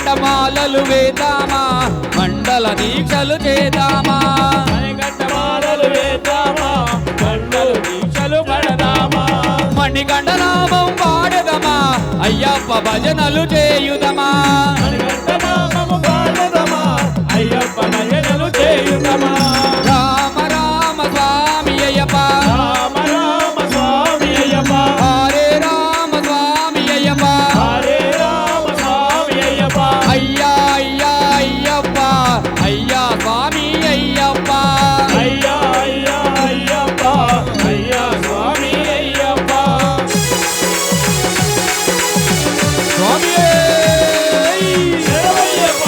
మణికంఠమాలలు వేద్దామా మండల దీక్షలు చేద్దామా మణికంఠమాలలు వేద్దామా మండల దీక్షలు పడదామా మణికంఠనామం పాడదమా అయ్యప్ప భజనలు చేయుదమా మణికంఠనామము పాడదమా అయ్యప్ప భజనలు చేయుదమా రామ రామ స్వామి అయ్యప్ప రామ రామ స్వామి అయ్యప్ప హరే రామ స్వామి అయ్యప్ప హరే రామ స్వామి అయ్యప్ప అయ్యా అయ్యా అయ్యప్ప అయ్యా స్వామి అయ్యప్ప అయ్యా అయ్యా అయ్యప్ప అయ్యా స్వామి అయ్యప్ప స్వామి శరణమయ్యప్ప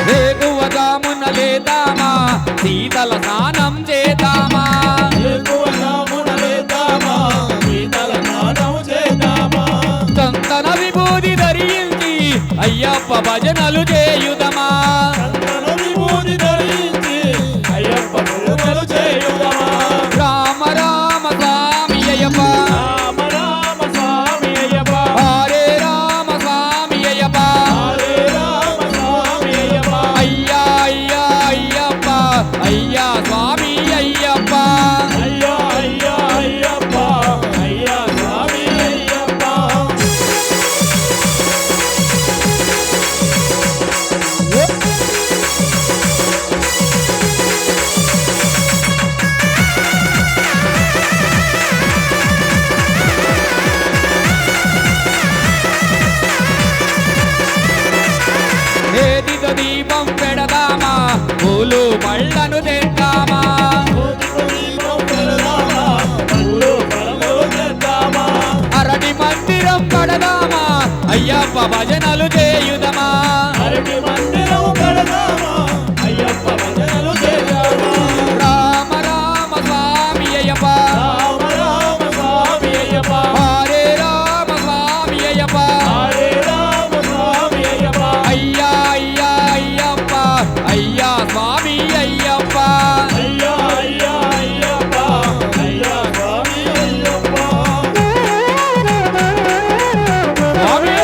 వేగువజామున లేదామా శీతల స్నానం చేద్దామా ఎక్కువ నామున లేద్దామా శీతల స్నానం చేద్దామా చందన విభూది ధరించి అయ్యప్ప భజనలు చేయుదమా చందన విభూతి ధరించి అయ్యప్ప పూజలు చేయుదమా రామ రామ స్వామి అయ్యప్ప రామ రామ స్వామి అయ్యప్ప హరే రామ స్వామి అయ్యప్ప హరే రామ స్వామి అయ్యప్ప అయ్యా అయ్యా అయ్యప్ప అయ్యా స్వామి అయ్యప్ప అయ్యా అయ్యా అయ్యప్ప అయ్యా స్వామి అయ్యప్ప ఏదిగ దీపం పెడదామా పూలు పళ్ళను తెద్దామా దీపం పెడదామా పూలు ఫలములు తెద్దామా అరటి మందిరం కడదామా అయ్యప్ప భజనలు చేయుదమా అరటి మందిరం కడదామా అయ్యప్ప భజనలు చేద్దామా రామ రామ స్వామి అయ్యప్ప రామ రామ స్వామి అయ్యప్ప హరే రామ స్వామి అయ్యప్ప హరే రామ స్వామి అయ్యప్ప అయ్యా అయ్యా అయ్యప్ప అయ్యా స్వామి అయ్యప్ప అయ్యా అయ్యా అయ్యప్ప అయ్యా స్వామి అయ్యప్ప స్వామి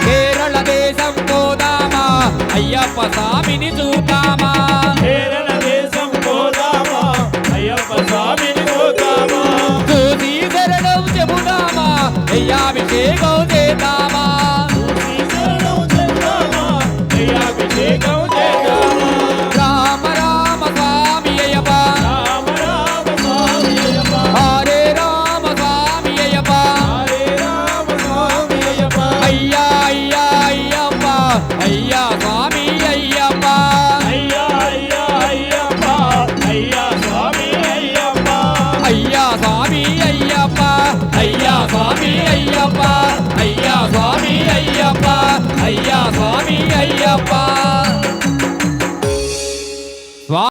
కేరళ దేశం పోదామా అయ్యప్ప స్వామిని చూద్దామా కేరళ దేశం పోదామా అయ్యప్ప స్వామిని చూద్దామా చూసి శరణం చెబుదామా అయ్యాభిషేకం చేద్దామా శరణం చేద్దామా అయ్యాభిషేకం చేద్దామా రామ రామ స్వామి అయ్యప్ప రామ రామ స్వామి అయ్యప్ప హరే రామ స్వామి అయ్యప్ప హరే రామ స్వామి అయ్యప్ప అయ్యా అయ్యా అయ్యప్ప అయ్యా స్వామి అయ్యప్ప అయ్యా అయ్యా అయ్యప్ప అయ్యా స్వామి అయ్యప్ప అయ్యా స్వామి అయ్యప్ప అయ్యా స్వామి అయ్యప్ప అయ్యా స్వామి అయ్యప్ప అయ్యా స్వామి అయ్యప్ప